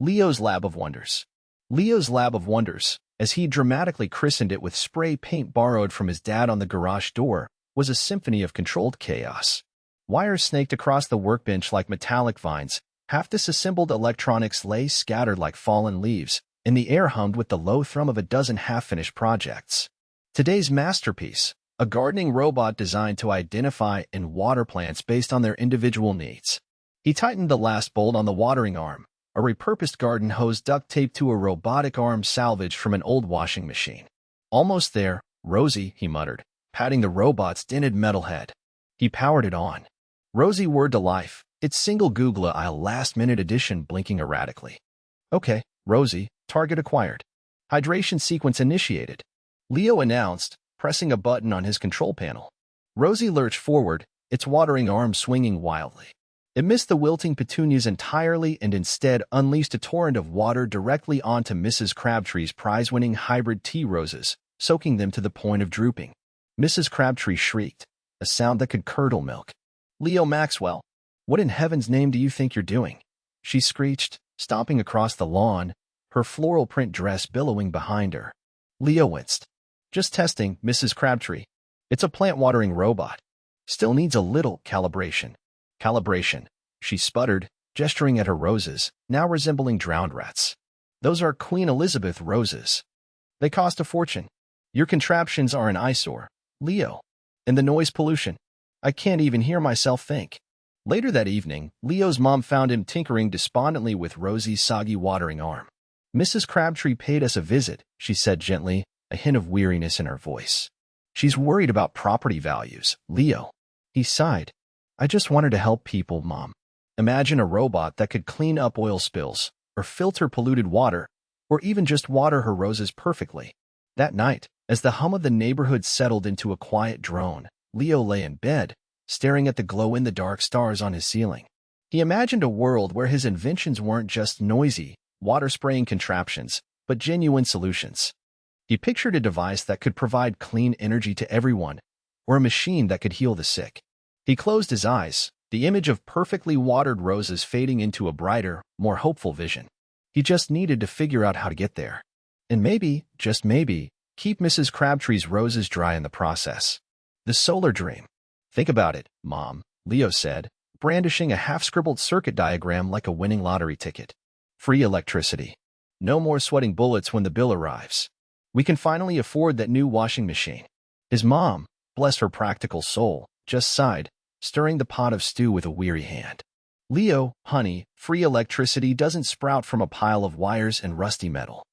Leo's Lab of Wonders. Leo's Lab of Wonders, as he dramatically christened it with spray paint borrowed from his dad on the garage door, was a symphony of controlled chaos. Wires snaked across the workbench like metallic vines, half disassembled electronics lay scattered like fallen leaves, and the air hummed with the low thrum of a dozen half-finished projects. Today's masterpiece, a gardening robot designed to identify and water plants based on their individual needs. He tightened the last bolt on the watering arm, a repurposed garden hose duct taped to a robotic arm salvaged from an old washing machine. "Almost there, Rosie," he muttered, patting the robot's dented metal head. He powered it on. Rosie whirred to life, its single Google Isle last-minute edition blinking erratically. "Okay, Rosie, target acquired. Hydration sequence initiated," Leo announced, pressing a button on his control panel. Rosie lurched forward, its watering arm swinging wildly. It missed the wilting petunias entirely and instead unleashed a torrent of water directly onto Mrs. Crabtree's prize-winning hybrid tea roses, soaking them to the point of drooping. Mrs. Crabtree shrieked, a sound that could curdle milk. "Leo Maxwell, what in heaven's name do you think you're doing?" she screeched, stomping across the lawn, her floral print dress billowing behind her. Leo winced. "Just testing, Mrs. Crabtree. It's a plant-watering robot. Still needs a little calibration." "Calibration," she sputtered, gesturing at her roses, now resembling drowned rats. "Those are Queen Elizabeth roses. They cost a fortune. Your contraptions are an eyesore, Leo. And the noise pollution. I can't even hear myself think." Later that evening, Leo's mom found him tinkering despondently with Rosie's soggy watering arm. "Mrs. Crabtree paid us a visit," she said gently, a hint of weariness in her voice. "She's worried about property values, Leo." He sighed. "I just wanted to help people, Mom. Imagine a robot that could clean up oil spills, or filter polluted water, or even just water her roses perfectly." That night, as the hum of the neighborhood settled into a quiet drone, Leo lay in bed, staring at the glow-in-the-dark stars on his ceiling. He imagined a world where his inventions weren't just noisy, water-spraying contraptions, but genuine solutions. He pictured a device that could provide clean energy to everyone, or a machine that could heal the sick. He closed his eyes, the image of perfectly watered roses fading into a brighter, more hopeful vision. He just needed to figure out how to get there. And maybe, just maybe, keep Mrs. Crabtree's roses dry in the process. The solar dream. "Think about it, Mom," Leo said, brandishing a half-scribbled circuit diagram like a winning lottery ticket. "Free electricity. No more sweating bullets when the bill arrives. We can finally afford that new washing machine." His mom, bless her practical soul, just sighed, stirring the pot of stew with a weary hand. "Leo, honey, free electricity doesn't sprout from a pile of wires and rusty metal.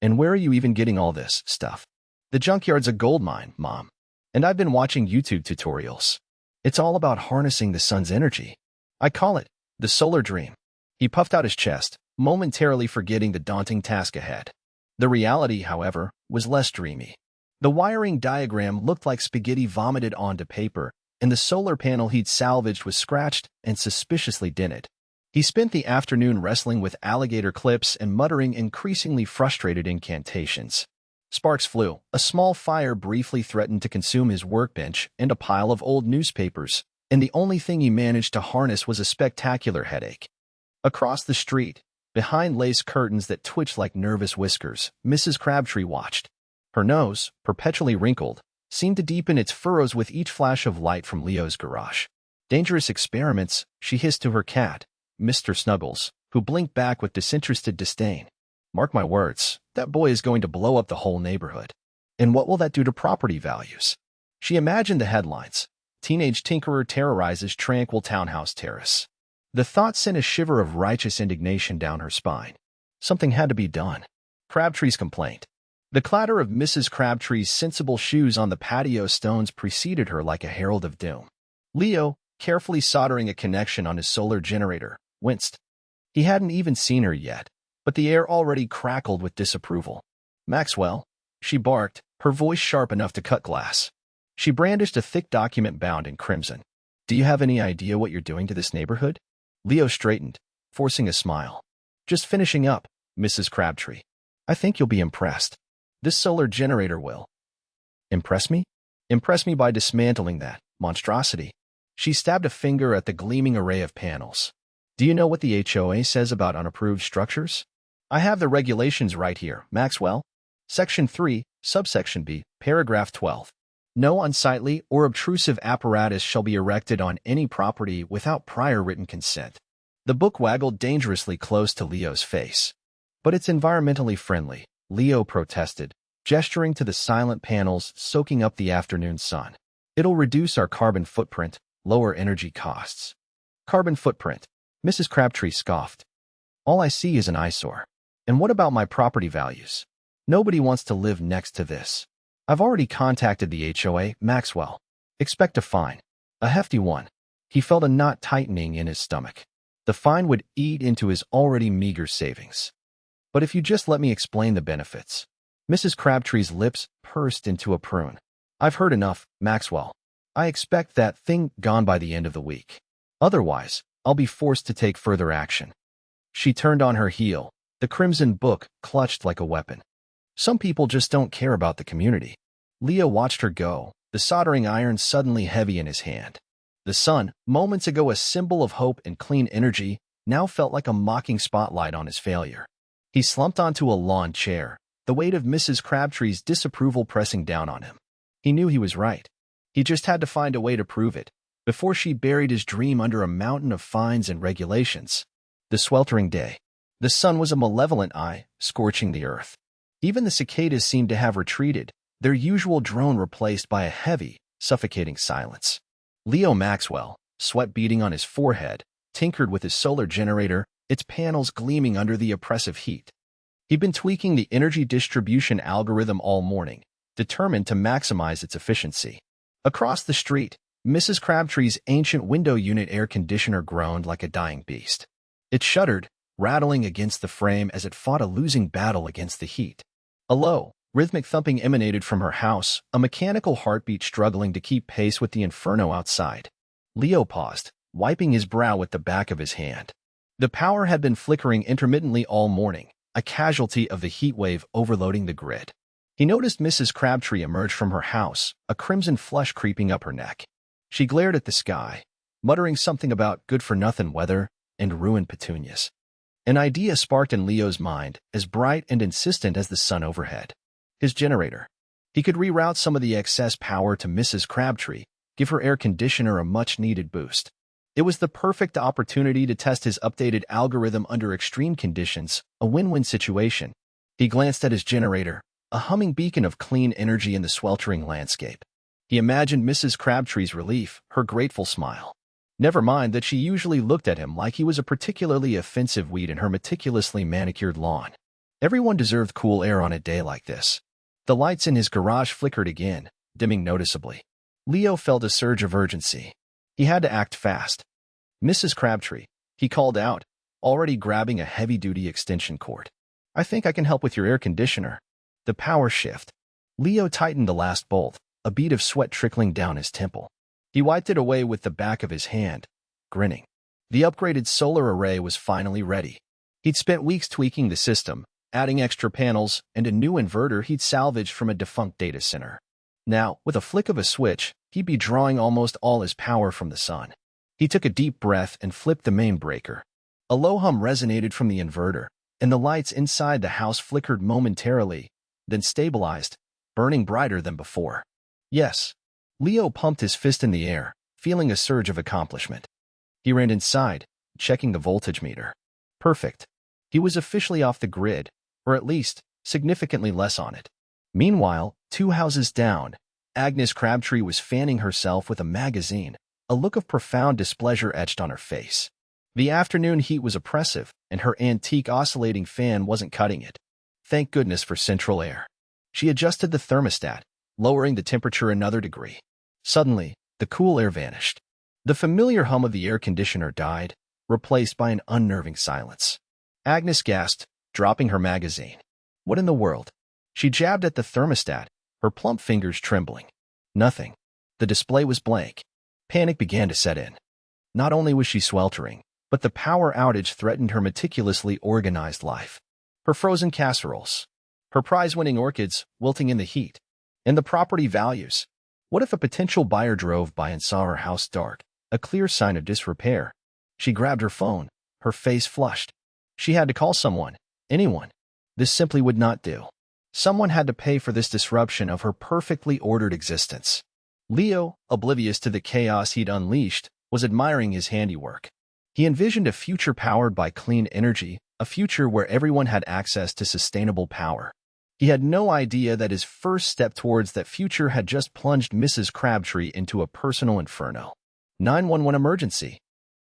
And where are you even getting all this stuff?" "The junkyard's a goldmine, Mom. And I've been watching YouTube tutorials. It's all about harnessing the sun's energy. I call it the solar dream." He puffed out his chest, momentarily forgetting the daunting task ahead. The reality, however, was less dreamy. The wiring diagram looked like spaghetti vomited onto paper, and the solar panel he'd salvaged was scratched and suspiciously dented. He spent the afternoon wrestling with alligator clips and muttering increasingly frustrated incantations. Sparks flew. A small fire briefly threatened to consume his workbench and a pile of old newspapers, and the only thing he managed to harness was a spectacular headache. Across the street, behind lace curtains that twitched like nervous whiskers, Mrs. Crabtree watched. Her nose, perpetually wrinkled, seemed to deepen its furrows with each flash of light from Leo's garage. "Dangerous experiments," she hissed to her cat, Mr. Snuggles, who blinked back with disinterested disdain. "Mark my words, that boy is going to blow up the whole neighborhood. And what will that do to property values?" She imagined the headlines. "Teenage tinkerer terrorizes tranquil townhouse terrace." The thought sent a shiver of righteous indignation down her spine. Something had to be done. Crabtree's complaint. The clatter of Mrs. Crabtree's sensible shoes on the patio stones preceded her like a herald of doom. Leo, carefully soldering a connection on his solar generator, winced. He hadn't even seen her yet, but the air already crackled with disapproval. "Maxwell," she barked, her voice sharp enough to cut glass. She brandished a thick document bound in crimson. "Do you have any idea what you're doing to this neighborhood?" Leo straightened, forcing a smile. "Just finishing up, Mrs. Crabtree. I think you'll be impressed. This solar generator will." "Impress me?" "Impress me by dismantling that monstrosity." She stabbed a finger at the gleaming array of panels. "Do you know what the HOA says about unapproved structures?" I have the regulations right here, Maxwell. Section 3, subsection B, paragraph 12. No unsightly or obtrusive apparatus shall be erected on any property without prior written consent. The book waggled dangerously close to Leo's face. But it's environmentally friendly, Leo protested, gesturing to the silent panels soaking up the afternoon sun. It'll reduce our carbon footprint, lower energy costs. Carbon footprint, Mrs. Crabtree scoffed. All I see is an eyesore. And what about my property values? Nobody wants to live next to this. I've already contacted the HOA, Maxwell. Expect a fine. A hefty one. He felt a knot tightening in his stomach. The fine would eat into his already meager savings. But if you just let me explain the benefits. Mrs. Crabtree's lips pursed into a prune. I've heard enough, Maxwell. I expect that thing gone by the end of the week. Otherwise, I'll be forced to take further action. She turned on her heel, the crimson book clutched like a weapon. Some people just don't care about the community. Leo watched her go, the soldering iron suddenly heavy in his hand. The sun, moments ago a symbol of hope and clean energy, now felt like a mocking spotlight on his failure. He slumped onto a lawn chair, the weight of Mrs. Crabtree's disapproval pressing down on him. He knew he was right. He just had to find a way to prove it, before she buried his dream under a mountain of fines and regulations. The sweltering day. The sun was a malevolent eye, scorching the earth. Even the cicadas seemed to have retreated, their usual drone replaced by a heavy, suffocating silence. Leo Maxwell, sweat beading on his forehead, tinkered with his solar generator, its panels gleaming under the oppressive heat. He'd been tweaking the energy distribution algorithm all morning, determined to maximize its efficiency. Across the street, Mrs. Crabtree's ancient window unit air conditioner groaned like a dying beast. It shuddered, rattling against the frame as it fought a losing battle against the heat. A low, rhythmic thumping emanated from her house, a mechanical heartbeat struggling to keep pace with the inferno outside. Leo paused, wiping his brow with the back of his hand. The power had been flickering intermittently all morning, a casualty of the heat wave overloading the grid. He noticed Mrs. Crabtree emerge from her house, a crimson flush creeping up her neck. She glared at the sky, muttering something about good-for-nothing weather and ruined petunias. An idea sparked in Leo's mind, as bright and insistent as the sun overhead. His generator. He could reroute some of the excess power to Mrs. Crabtree, give her air conditioner a much-needed boost. It was the perfect opportunity to test his updated algorithm under extreme conditions, a win-win situation. He glanced at his generator, a humming beacon of clean energy in the sweltering landscape. He imagined Mrs. Crabtree's relief, her grateful smile. Never mind that she usually looked at him like he was a particularly offensive weed in her meticulously manicured lawn. Everyone deserved cool air on a day like this. The lights in his garage flickered again, dimming noticeably. Leo felt a surge of urgency. He had to act fast. Mrs. Crabtree, he called out, already grabbing a heavy-duty extension cord. I think I can help with your air conditioner. The power shift. Leo tightened the last bolt, a bead of sweat trickling down his temple. He wiped it away with the back of his hand, grinning. The upgraded solar array was finally ready. He'd spent weeks tweaking the system, adding extra panels and a new inverter he'd salvaged from a defunct data center. Now, with a flick of a switch, he'd be drawing almost all his power from the sun. He took a deep breath and flipped the main breaker. A low hum resonated from the inverter, and the lights inside the house flickered momentarily, then stabilized, burning brighter than before. Yes. Leo pumped his fist in the air, feeling a surge of accomplishment. He ran inside, checking the voltage meter. Perfect. He was officially off the grid, or at least, significantly less on it. Meanwhile, 2 houses down, Agnes Crabtree was fanning herself with a magazine, a look of profound displeasure etched on her face. The afternoon heat was oppressive, and her antique oscillating fan wasn't cutting it. Thank goodness for central air. She adjusted the thermostat, lowering the temperature another degree. Suddenly, the cool air vanished. The familiar hum of the air conditioner died, replaced by an unnerving silence. Agnes gasped, dropping her magazine. What in the world? She jabbed at the thermostat, her plump fingers trembling. Nothing. The display was blank. Panic began to set in. Not only was she sweltering, but the power outage threatened her meticulously organized life. Her frozen casseroles. Her prize-winning orchids wilting in the heat. And the property values. What if a potential buyer drove by and saw her house dark, a clear sign of disrepair? She grabbed her phone, her face flushed. She had to call someone, Anyone. This simply would not do. Someone had to pay for this disruption of her perfectly ordered existence. Leo, oblivious to the chaos he'd unleashed, was admiring his handiwork. He envisioned a future powered by clean energy, a future where everyone had access to sustainable power. He had no idea that his first step towards that future had just plunged Mrs. Crabtree into a personal inferno. 911 emergency.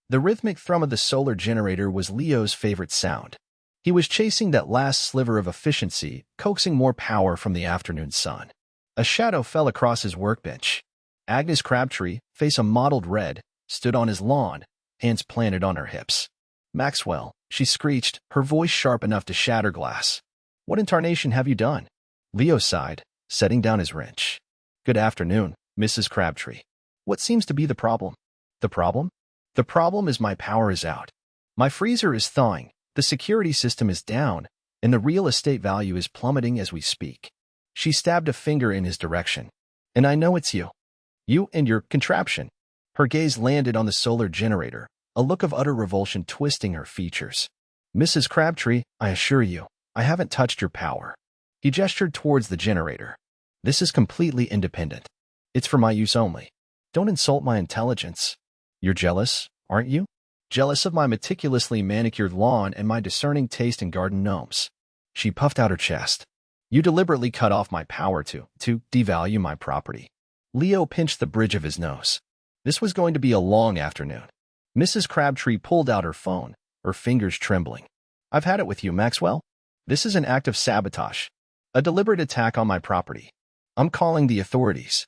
The rhythmic thrum of the solar generator was Leo's favorite sound. He was chasing that last sliver of efficiency, coaxing more power from the afternoon sun. A shadow fell across his workbench. Agnes Crabtree, face a mottled red, stood on his lawn, hands planted on her hips. "Maxwell," she screeched, her voice sharp enough to shatter glass. "What in tarnation have you done?" Leo sighed, setting down his wrench. "Good afternoon, Mrs. Crabtree. What seems to be the problem?" "The problem? The problem is my power is out. My freezer is thawing, the security system is down, and the real estate value is plummeting as we speak." She stabbed a finger in his direction. "And I know it's you. You and your contraption." Her gaze landed on the solar generator, a look of utter revulsion twisting her features. "Mrs. Crabtree, I assure you, I haven't touched your power." He gestured towards the generator. "This is completely independent. It's for my use only. Don't insult my intelligence. You're jealous, aren't you? Jealous of my meticulously manicured lawn and my discerning taste in garden gnomes." She puffed out her chest. "You deliberately cut off my power to devalue my property." Leo pinched the bridge of his nose. This was going to be a long afternoon. Mrs. Crabtree pulled out her phone, her fingers trembling. "I've had it with you, Maxwell. This is an act of sabotage, a deliberate attack on my property. I'm calling the authorities."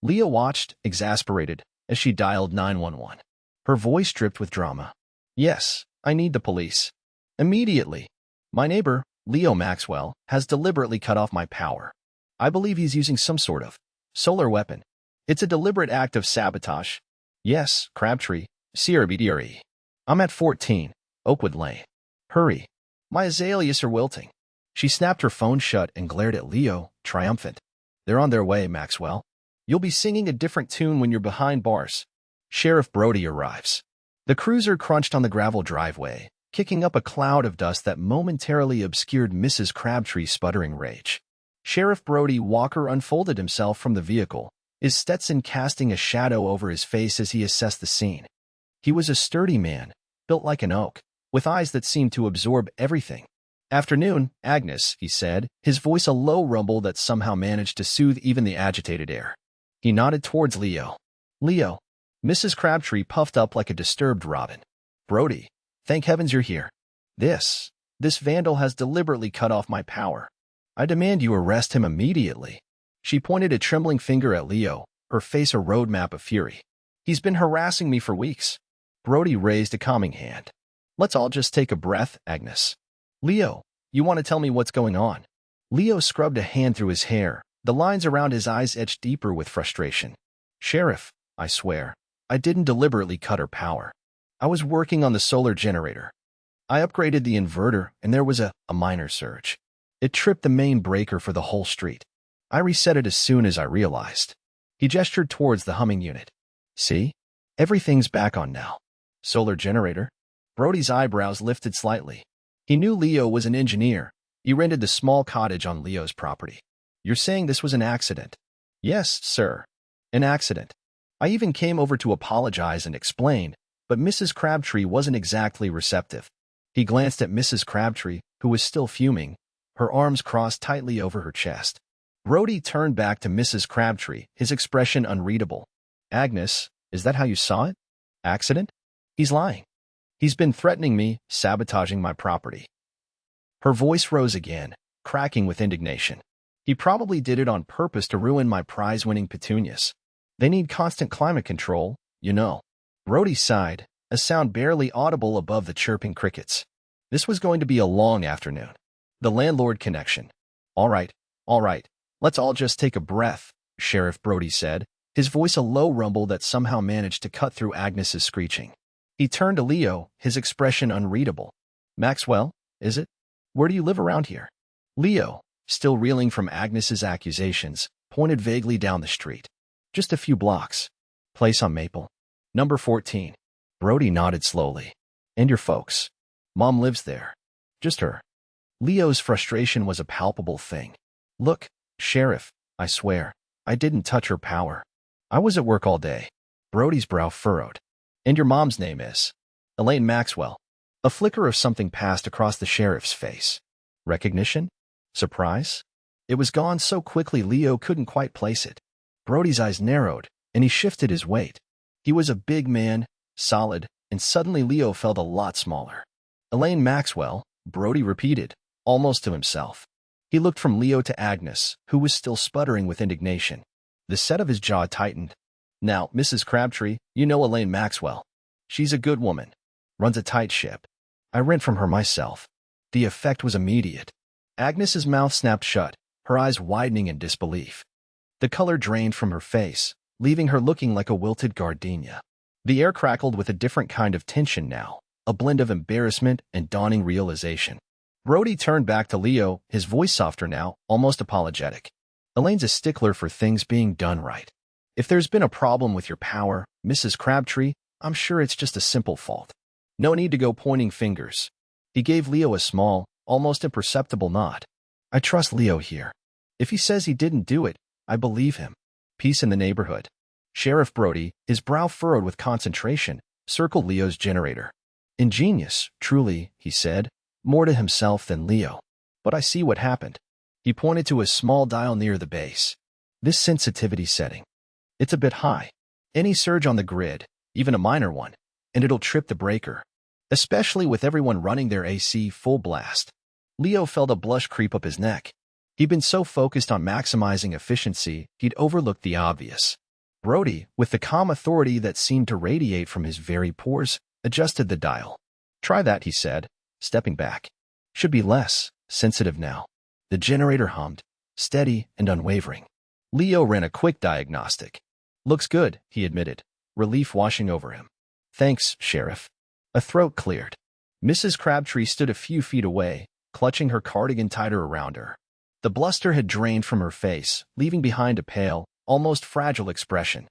Leo watched, exasperated, as she dialed 911. Her voice dripped with drama. "Yes, I need the police. Immediately. My neighbor, Leo Maxwell, has deliberately cut off my power. I believe he's using some sort of solar weapon. It's a deliberate act of sabotage." "Yes, Crabtree, Sierra BDRE. I'm at 14, Oakwood Lane. Hurry. My azaleas are wilting." She snapped her phone shut and glared at Leo, triumphant. "They're on their way, Maxwell. You'll be singing a different tune when you're behind bars." Sheriff Brody arrives. The cruiser crunched on the gravel driveway, kicking up a cloud of dust that momentarily obscured Mrs. Crabtree's sputtering rage. Sheriff Brody Walker unfolded himself from the vehicle, his Stetson casting a shadow over his face as he assessed the scene. He was a sturdy man, built like an oak, with eyes that seemed to absorb everything. "Afternoon, Agnes," he said, his voice a low rumble that somehow managed to soothe even the agitated air. He nodded towards Leo. "Leo." Mrs. Crabtree puffed up like a disturbed robin. "Brody, thank heavens you're here. This vandal has deliberately cut off my power. I demand you arrest him immediately." She pointed a trembling finger at Leo, her face a roadmap of fury. "He's been harassing me for weeks." Brody raised a calming hand. "Let's all just take a breath, Agnes. Leo, you want to tell me what's going on?" Leo scrubbed a hand through his hair, the lines around his eyes etched deeper with frustration. "Sheriff, I swear, I didn't deliberately cut her power. I was working on the solar generator. I upgraded the inverter, and there was a minor surge. It tripped the main breaker for the whole street. I reset it as soon as I realized." He gestured towards the humming unit. "See? Everything's back on now." "Solar generator?" Brody's eyebrows lifted slightly. He knew Leo was an engineer. He rented the small cottage on Leo's property. "You're saying this was an accident?" "Yes, sir. An accident. I even came over to apologize and explain, but Mrs. Crabtree wasn't exactly receptive." He glanced at Mrs. Crabtree, who was still fuming, her arms crossed tightly over her chest. Brody turned back to Mrs. Crabtree, his expression unreadable. "Agnes, is that how you saw it? Accident? He's lying. He's been threatening me, sabotaging my property." Her voice rose again, cracking with indignation. "He probably did it on purpose to ruin my prize-winning petunias. They need constant climate control, you know." Brody sighed, a sound barely audible above the chirping crickets. This was going to be a long afternoon. The landlord connection. All right, let's all just take a breath," Sheriff Brody said, his voice a low rumble that somehow managed to cut through Agnes's screeching. He turned to Leo, his expression unreadable. "Maxwell, is it? Where do you live around here?" Leo, still reeling from Agnes's accusations, pointed vaguely down the street. "Just a few blocks. Place on Maple. Number 14. Brody nodded slowly. "And your folks?" "Mom lives there. Just her." Leo's frustration was a palpable thing. Look, Sheriff, I swear, I didn't touch her power. I was at work all day. Brody's brow furrowed. And your mom's name is? Elaine Maxwell. A flicker of something passed across the sheriff's face. Recognition? Surprise? It was gone so quickly Leo couldn't quite place it. Brody's eyes narrowed, and he shifted his weight. He was a big man, solid, and suddenly Leo felt a lot smaller. Elaine Maxwell, Brody repeated, almost to himself. He looked from Leo to Agnes, who was still sputtering with indignation. The set of his jaw tightened. Now, Mrs. Crabtree, you know Elaine Maxwell. She's a good woman. Runs a tight ship. I rent from her myself. The effect was immediate. Agnes's mouth snapped shut, her eyes widening in disbelief. The color drained from her face, leaving her looking like a wilted gardenia. The air crackled with a different kind of tension now, a blend of embarrassment and dawning realization. Brody turned back to Leo, his voice softer now, almost apologetic. Elaine's a stickler for things being done right. If there's been a problem with your power, Mrs. Crabtree, I'm sure it's just a simple fault. No need to go pointing fingers. He gave Leo a small, almost imperceptible nod. I trust Leo here. If he says he didn't do it, I believe him. Peace in the neighborhood. Sheriff Brody, his brow furrowed with concentration, circled Leo's generator. Ingenious, truly, he said, more to himself than Leo. But I see what happened. He pointed to a small dial near the base. This sensitivity setting. It's a bit high. Any surge on the grid, even a minor one, and it'll trip the breaker. Especially with everyone running their AC full blast. Leo felt a blush creep up his neck. He'd been so focused on maximizing efficiency, he'd overlooked the obvious. Brody, with the calm authority that seemed to radiate from his very pores, adjusted the dial. Try that, he said, stepping back. Should be less sensitive now. The generator hummed, steady and unwavering. Leo ran a quick diagnostic. Looks good, he admitted, relief washing over him. Thanks, Sheriff. A throat cleared. Mrs. Crabtree stood a few feet away, clutching her cardigan tighter around her. The bluster had drained from her face, leaving behind a pale, almost fragile expression.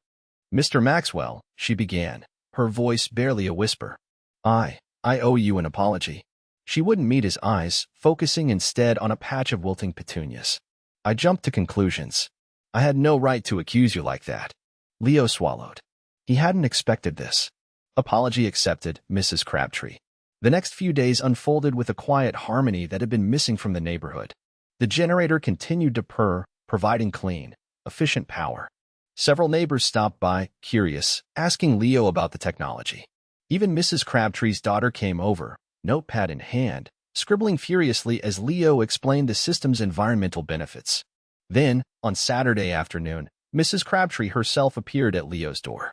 Mr. Maxwell, she began, her voice barely a whisper. I owe you an apology. She wouldn't meet his eyes, focusing instead on a patch of wilting petunias. I jumped to conclusions. I had no right to accuse you like that. Leo swallowed. He hadn't expected this. Apology accepted, Mrs. Crabtree. The next few days unfolded with a quiet harmony that had been missing from the neighborhood. The generator continued to purr, providing clean, efficient power. Several neighbors stopped by, curious, asking Leo about the technology. Even Mrs. Crabtree's daughter came over, notepad in hand, scribbling furiously as Leo explained the system's environmental benefits. Then, on Saturday afternoon, Mrs. Crabtree herself appeared at Leo's door.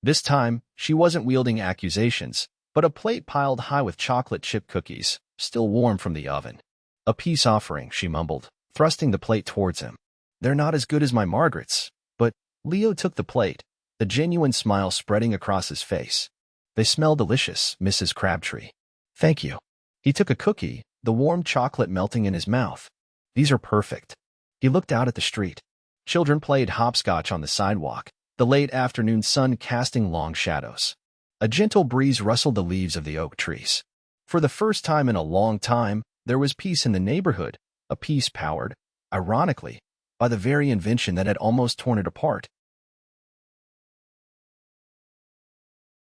This time, she wasn't wielding accusations, but a plate piled high with chocolate chip cookies, still warm from the oven. A peace offering, she mumbled, thrusting the plate towards him. They're not as good as my Margaret's, but Leo took the plate, a genuine smile spreading across his face. They smell delicious, Mrs. Crabtree. Thank you. He took a cookie, the warm chocolate melting in his mouth. These are perfect. He looked out at the street. Children played hopscotch on the sidewalk, the late afternoon sun casting long shadows. A gentle breeze rustled the leaves of the oak trees. For the first time in a long time, there was peace in the neighborhood, a peace powered, ironically, by the very invention that had almost torn it apart,